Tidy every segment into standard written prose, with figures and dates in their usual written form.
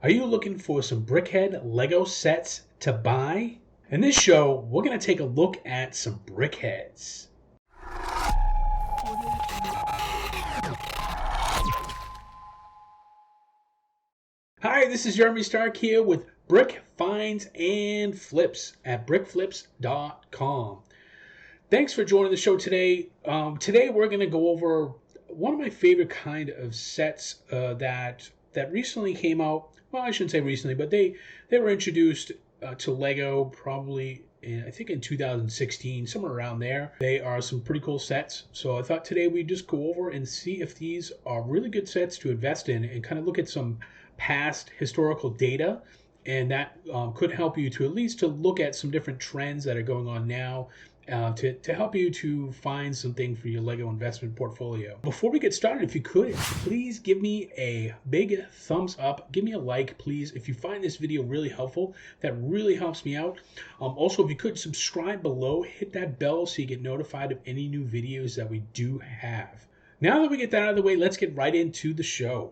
Are you looking for some Brickhead Lego sets to buy? In this show, we're going to take a look at some Brickheads. Hi, this is Jeremy Stark here with Brick Finds and Flips at brickflips.com. Thanks for joining the show today. Today we're going to go over one of my favorite kind of sets that recently came out. Well, I shouldn't say recently, but they were introduced to Lego probably I think in 2016, somewhere around there. They are some pretty cool sets. So I thought today we'd just go over and see if these are really good sets to invest in and kind of look at some past historical data. And that could help you to at least to look at some different trends that are going on now to help you to find something for your Lego investment portfolio. Before we get started, if you could, please give me a big thumbs up. Give me a like, please. If you find this video really helpful, that really helps me out. Also, if you could subscribe below, hit that bell so you get notified of any new videos that we do have. Now that we get that out of the way, let's get right into the show.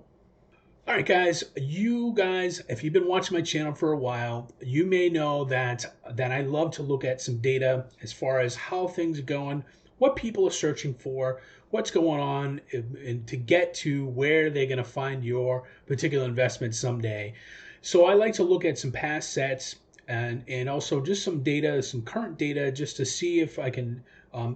All right, guys, if you've been watching my channel for a while, you may know that I love to look at some data as far as how things are going, what people are searching for, what's going on, and to get to where they're going to find your particular investment someday. So I like to look at some past sets and also just some data, some current data, just to see if I can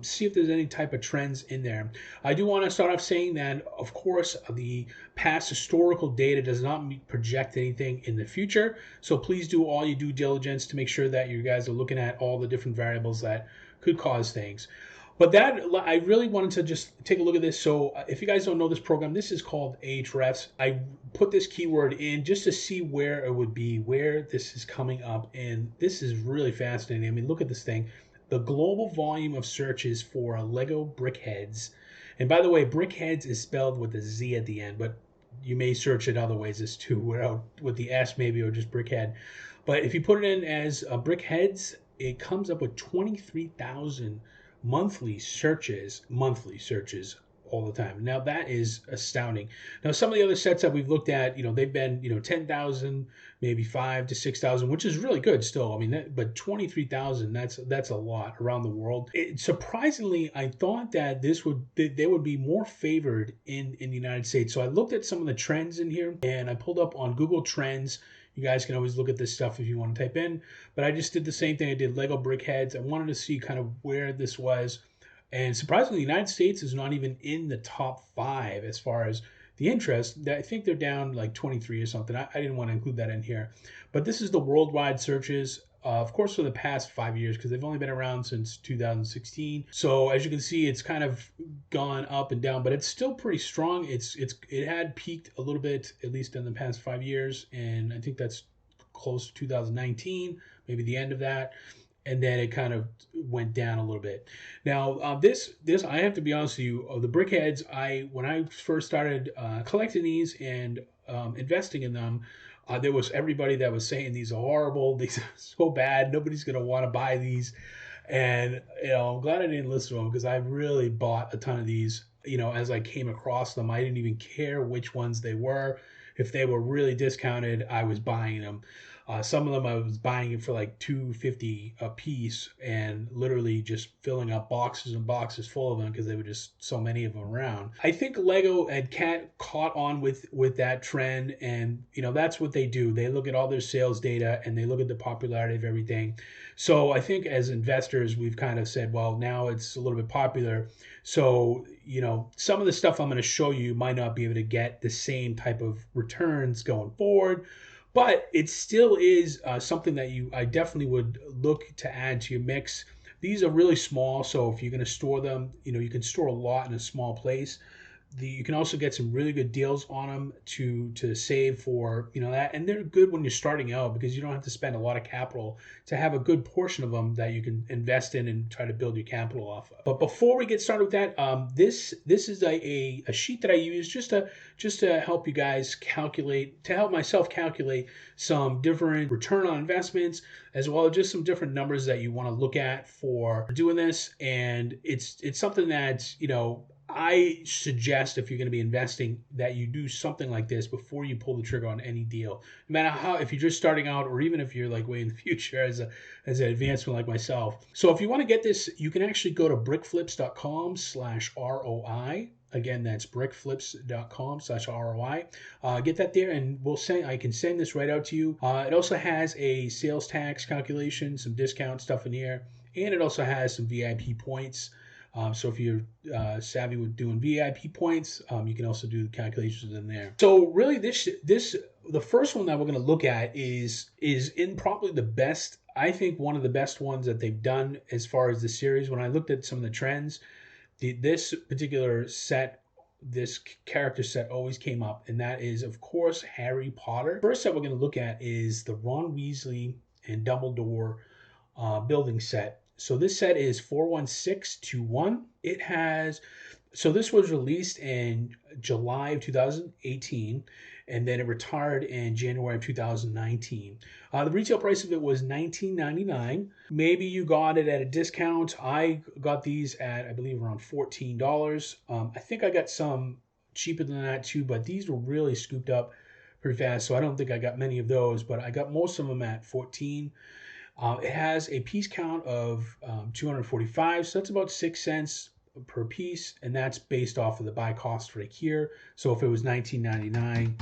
see if there's any type of trends in there. I do want to start off saying that, of course, the past historical data does not project anything in the future. So please do all your due diligence to make sure that you guys are looking at all the different variables that could cause things. But that, I really wanted to just take a look at this. So if you guys don't know this program, this is called Ahrefs. I put this keyword in just to see where it would be, where this is coming up. And this is really fascinating. I mean, look at this thing. The global volume of searches for Lego Brickheads. And by the way, Brickheads is spelled with a Z at the end, but you may search it other ways as too, with the S maybe, or just Brickhead. But if you put it in as Brickheads, it comes up with 23,000 monthly searches all the time. Now that is astounding. Now some of the other sets that we've looked at, they've been 10,000, maybe 5 to 6,000, which is really good still. I mean, but 23,000, that's a lot around the world. Surprisingly, I thought that they would be more favored in the United States. So I looked at some of the trends in here, and I pulled up on Google Trends. You guys can always look at this stuff if you want to type in, but I just did the same thing. I did Lego Brickheads. I wanted to see kind of where this was. And surprisingly, the United States is not even in the top 5 as far as the interest. I think they're down like 23 or something. I didn't want to include that in here. But this is the worldwide searches, of course, for the past 5 years, because they've only been around since 2016. So as you can see, it's kind of gone up and down, but it's still pretty strong. It had peaked a little bit, at least in the past 5 years. And I think that's close to 2019, maybe the end of that. And then it kind of went down a little bit. Now, this I have to be honest with you, the Brickheads, when I first started collecting these and investing in them, there was everybody that was saying these are horrible, these are so bad, nobody's going to want to buy these. And I'm glad I didn't listen to them, because I really bought a ton of these. As I came across them, I didn't even care which ones they were. If they were really discounted, I was buying them. Some of them I was buying it for like $2.50 a piece, and literally just filling up boxes and boxes full of them, because there were just so many of them around. I think Lego had caught on with that trend, and that's what they do. They look at all their sales data and they look at the popularity of everything. So I think as investors, we've kind of said, well, now it's a little bit popular. So some of the stuff I'm going to show you might not be able to get the same type of returns going forward. But it still is something that I definitely would look to add to your mix. These are really small, so if you're going to store them, you can store a lot in a small place. You can also get some really good deals on them to save for that, and they're good when you're starting out, because you don't have to spend a lot of capital to have a good portion of them that you can invest in and try to build your capital off of. But before we get started with that, this is a sheet that I use just to help you guys calculate, to help myself calculate some different return on investments, as well as just some different numbers that you want to look at for doing this. And it's something that I suggest if you're going to be investing that you do something like this before you pull the trigger on any deal. No matter how, if you're just starting out, or even if you're like way in the future as an advancement like myself. So if you want to get this, you can actually go to brickflips.com/ROI. Again, that's brickflips.com/ROI. Get that there, and I can send this right out to you. It also has a sales tax calculation, some discount stuff in here, and it also has some VIP points. So if you're savvy with doing VIP points, you can also do the calculations in there. So really, the first one that we're going to look at is in probably the best. I think one of the best ones that they've done as far as the series. When I looked at some of the trends, this particular set, this character set always came up, and that is, of course, Harry Potter. First set we're going to look at is the Ron Weasley and Dumbledore building set. So this set is 41621. So this was released in July of 2018, and then it retired in January of 2019. The retail price of it was $19.99. Maybe you got it at a discount. I got these at, I believe, around $14. I think I got some cheaper than that too, but these were really scooped up pretty fast, so I don't think I got many of those, but I got most of them at $14. It has a piece count of 245, so that's about 6 cents per piece, and that's based off of the buy cost right here. So if it was $19.99,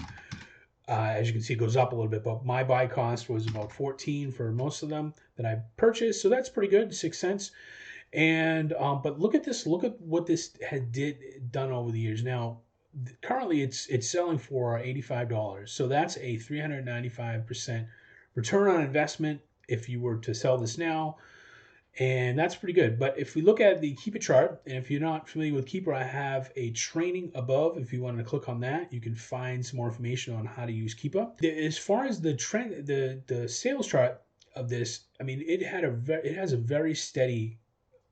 as you can see, it goes up a little bit, but my buy cost was about 14 for most of them that I purchased, so that's pretty good, 6 cents. And but look at this, look at what this had done over the years. Now, currently it's selling for $85, so that's a 395% return on investment if you were to sell this now, and that's pretty good. But if we look at the Keeper chart, and if you're not familiar with Keeper, I have a training above. If you want to click on that, you can find some more information on how to use Keeper. As far as the trend, the sales chart of this, I mean, it has a very steady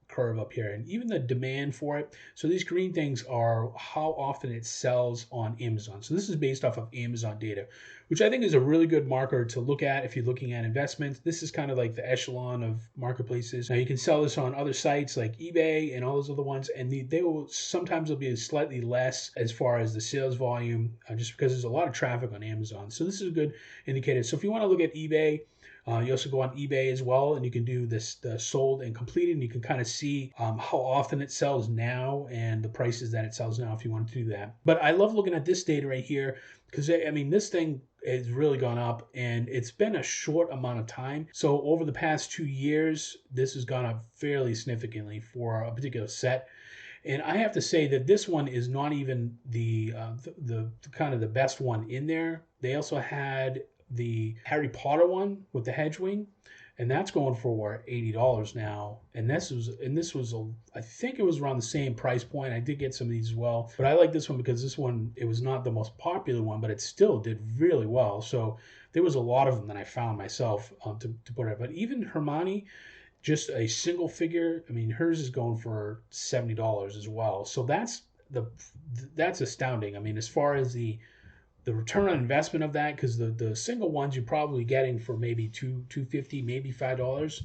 curve up here, and even the demand for it. So these green things are how often it sells on Amazon. So this is based off of Amazon data, which I think is a really good marker to look at if you're looking at investments. This is kind of like the echelon of marketplaces. Now you can sell this on other sites like eBay and all those other ones, and they will sometimes will be slightly less as far as the sales volume, just because there's a lot of traffic on Amazon. So this is a good indicator. So if you want to look at eBay, you also go on eBay as well, and you can do this sold and completed, and you can kind of see how often it sells now and the prices that it sells now if you want to do that. But I love looking at this data right here because, I mean, this thing has really gone up, and it's been a short amount of time. So over the past 2 years, this has gone up fairly significantly for a particular set. And I have to say that this one is not even the kind of the best one in there. They also had the Harry Potter one with the Hedgewing, and that's going for $80 now. And this was I think it was around the same price point. I did get some of these as well, but I like this one because this one, it was not the most popular one, but it still did really well. So there was a lot of them that I found myself to put it. But even Hermione, just a single figure, I mean, hers is going for $70 as well. So that's astounding. I mean, as far as the return on investment of that, because the single ones you're probably getting for maybe $2.50, maybe $5,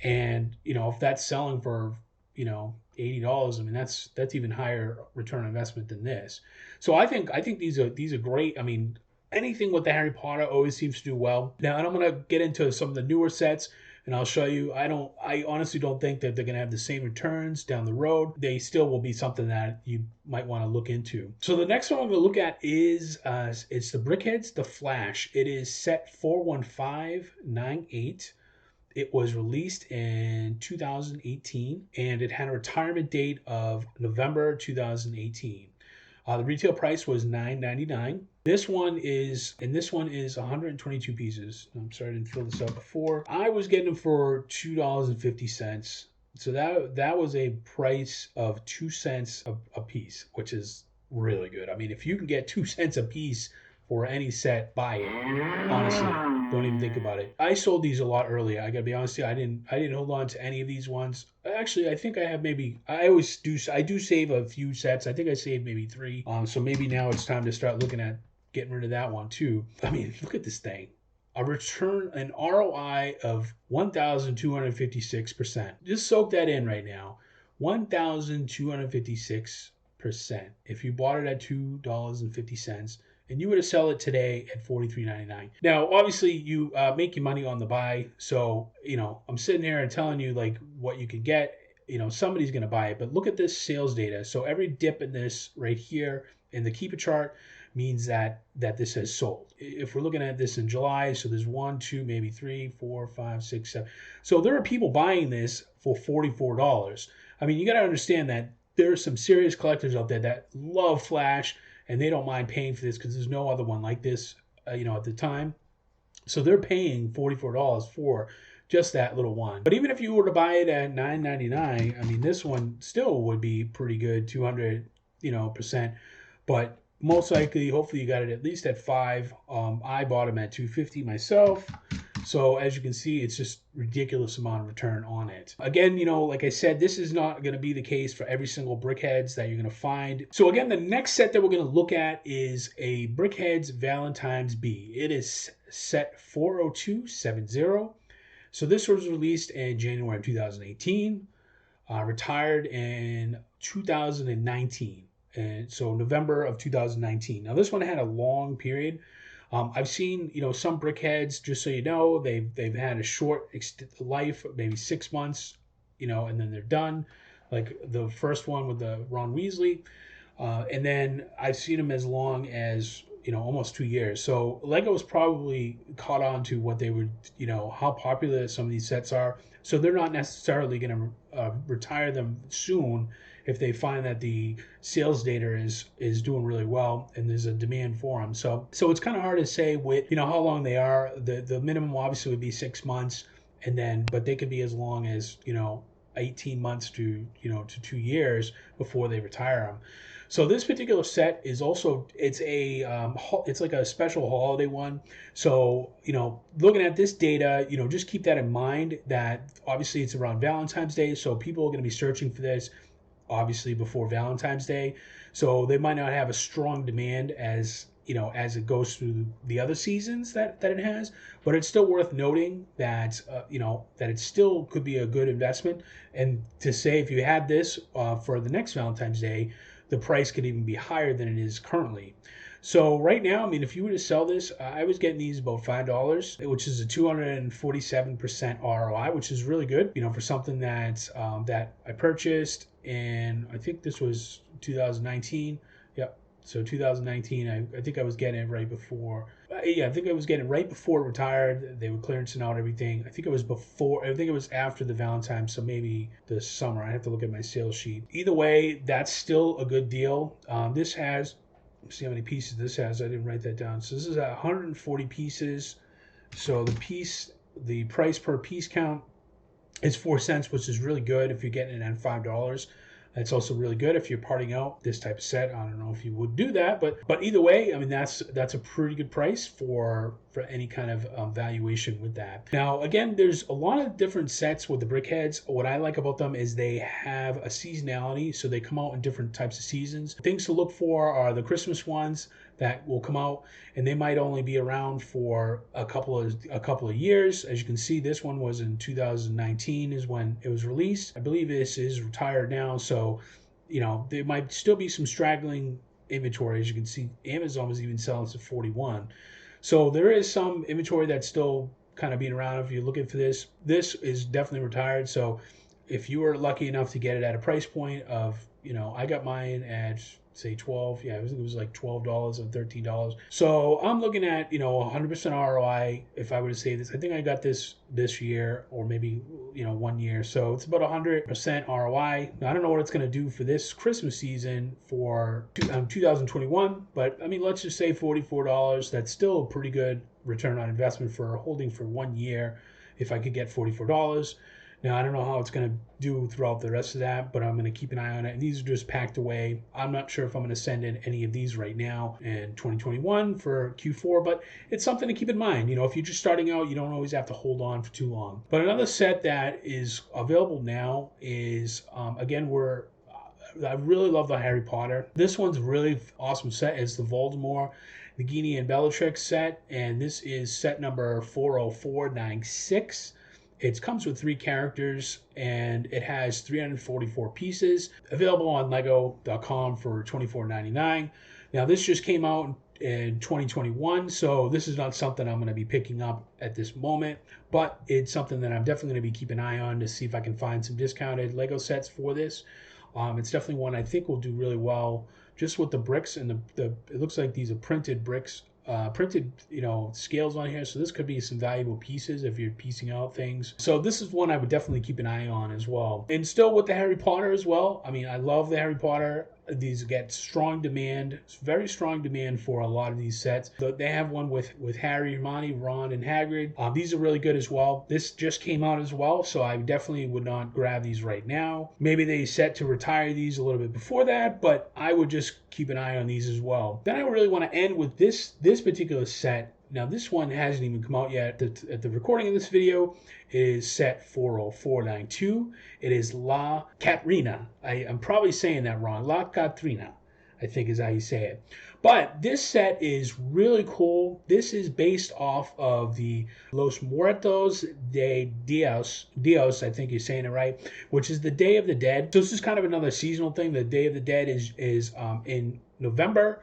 and if that's selling for $80, I mean that's even higher return on investment than this. So I think these are great. I mean, anything with the Harry Potter always seems to do well. Now, and I'm gonna get into some of the newer sets, and I'll show you. I honestly don't think that they're going to have the same returns down the road. They still will be something that you might want to look into. So the next one I'm going to look at is it's the Brickheadz The Flash. It is set 41598. It was released in 2018, and it had a retirement date of November 2018. The retail price was $9.99. This one is 122 pieces. I'm sorry I didn't fill this out before. I was getting them for $2.50. So that was a price of 2 cents a piece, which is really good. I mean, if you can get 2 cents a piece for any set, buy it. Honestly, don't even think about it. I sold these a lot earlier. I gotta be honest with you. I didn't hold on to any of these ones. Actually, I think I have maybe. I do save a few sets. I think I saved maybe 3. So maybe now it's time to start looking at getting rid of that one too. I mean, look at this thing. An ROI of 1,256%. Just soak that in right now. 1,256%. 15%. If you bought it at $2.50 and you were to sell it today at $43.99. Now, obviously, you make your money on the buy. So, I'm sitting here and telling you like what you could get. Somebody's going to buy it. But look at this sales data. So every dip in this right here in the keeper chart means that this has sold. If we're looking at this in July, so there's 1, 2, maybe 3, 4, 5, 6, 7. So there are people buying this for $44. I mean, you got to understand that there are some serious collectors out there that love Flash and they don't mind paying for this because there's no other one like this, at the time. So they're paying $44 for just that little one. But even if you were to buy it at $9.99, I mean, this one still would be pretty good, 200%. But most likely, hopefully, you got it at least at $5. I bought them at $2.50 myself. So as you can see, it's just ridiculous amount of return on it. Again, like I said, this is not going to be the case for every single Brickheads that you're going to find. So again, the next set that we're going to look at is a Brickheadz Valentines B. It is set 40270. So this was released in January of 2018, retired in 2019. And so November of 2019. Now this one had a long period. I've seen, some Brickheads, just so you know, they've had a short life, maybe 6 months, and then they're done. Like the first one with the Ron Weasley. And then I've seen them as long as, almost 2 years. So Lego's probably caught on to what they would, how popular some of these sets are. So they're not necessarily going to retire them soon if they find that the sales data is doing really well and there's a demand for them. So it's kind of hard to say with, how long they are. The minimum obviously would be 6 months, but they could be as long as, 18 months to 2 years before they retire them. So this particular set is also, it's like a special holiday one. So, looking at this data, just keep that in mind that obviously it's around Valentine's Day. So people are going to be searching for this obviously before Valentine's Day. So they might not have a strong demand as it goes through the other seasons that it has, but it's still worth noting that that it still could be a good investment. And to say if you had this for the next Valentine's Day, the price could even be higher than it is currently. So right now, I mean, if you were to sell this, I was getting these about $5, which is a 247% ROI, which is really good, for something that I purchased, and I think this was 2019. Yep. So 2019, I think I was getting it right before. I think I was getting it right before it retired. They were clearancing out everything. I think it was before. I think it was after the Valentine, so maybe the summer. I have to look at my sales sheet. Either way, that's still a good deal. This has. Let's see how many pieces this has. I didn't write that down. So this is 140 pieces. So the price per piece count is 4 cents, which is really good if you're getting it at $5. That's also really good if you're parting out this type of set. I don't know if you would do that, but either way, I mean that's a pretty good price for any kind of valuation with that. Now again, there's a lot of different sets with the Brickheads. What I like about them is they have a seasonality, so they come out in different types of seasons. Things to look for are the Christmas ones that will come out, and they might only be around for a couple of years. As you can see, this one was in 2019 is when it was released. I believe this is retired now, so there might still be some straggling inventory. As you can see, Amazon was even selling to 41. So there is some inventory that's still kind of being around. If you're looking for this is definitely retired. So if you were lucky enough to get it at a price point of, I got mine at say 12. Yeah, it was like $12 or $13. So I'm looking at 100% ROI if I were to say this. I think I got this year or maybe 1 year. So it's about 100% ROI. Now, I don't know what it's going to do for this Christmas season for 2021, but I mean, let's just say $44. That's still a pretty good return on investment for holding for 1 year. If I could get $44. Now, I don't know how it's going to do throughout the rest of that, but I'm going to keep an eye on it. And these are just packed away. I'm not sure if I'm going to send in any of these right now in 2021 for Q4, but it's something to keep in mind. If you're just starting out, you don't always have to hold on for too long. But another set that is available now is, again, I really love the Harry Potter. This one's a really awesome set. It's the Voldemort, Nagini, and Bellatrix set, and this is set number 40496. It comes with 3 characters and it has 344 pieces. Available on lego.com for $24.99. Now this just came out in 2021, so this is not something I'm going to be picking up at this moment, but it's something that I'm definitely going to be keeping an eye on to see if I can find some discounted Lego sets for this. It's definitely one I think will do really well just with the bricks and the it looks like these are printed bricks, printed scales on here, so this could be some valuable pieces if you're piecing out things. So this is one I would definitely keep an eye on as well. And still with the Harry Potter as well, I mean, I love the Harry Potter. These get strong demand, very strong demand for a lot of these sets. They have one with Harry, Hermione, Ron, and Hagrid. These are really good as well. This just came out as well, so I definitely would not grab these right now. Maybe they set to retire these a little bit before that, but I would just keep an eye on these as well. Then I really want to end with this particular set. Now this one hasn't even come out yet. At the recording of this video, it is set 40492. It is La Catrina. I'm probably saying that wrong. La Catrina, I think is how you say it. But this set is really cool. This is based off of the Los Muertos de Dios, I think you're saying it right, which is the Day of the Dead. So this is kind of another seasonal thing. The Day of the Dead is in November,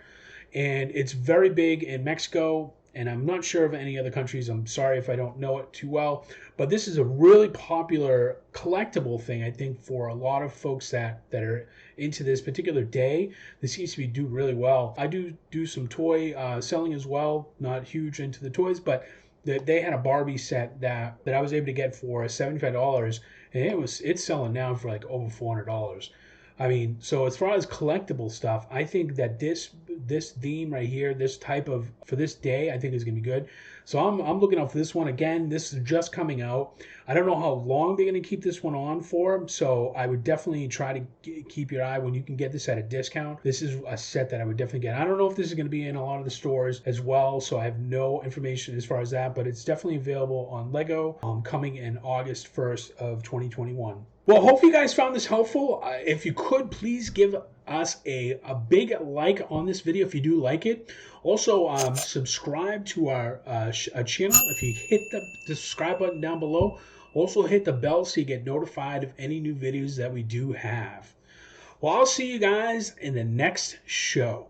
and it's very big in Mexico. And I'm not sure of any other countries. I'm sorry if I don't know it too well. But this is a really popular collectible thing, I think, for a lot of folks that are into this particular day. This seems to do really well. I do some toy selling as well. Not huge into the toys, but they had a Barbie set that I was able to get for $75, and it's selling now for like over $400. I mean, so as far as collectible stuff, I think that this theme right here, this type of, for this day, I think is going to be good. So I'm looking out for this one. Again, this is just coming out. I don't know how long they're going to keep this one on for, so I would definitely try to keep your eye when you can get this at a discount. This is a set that I would definitely get. I don't know if this is going to be in a lot of the stores as well, so I have no information as far as that, but it's definitely available on Lego, coming in August 1st of 2021. Well, hope you guys found this helpful. If you could, please give us a big like on this video if you do like it. Also, subscribe to our channel if you hit the subscribe button down below. Also, hit the bell so you get notified of any new videos that we do have. Well, I'll see you guys in the next show.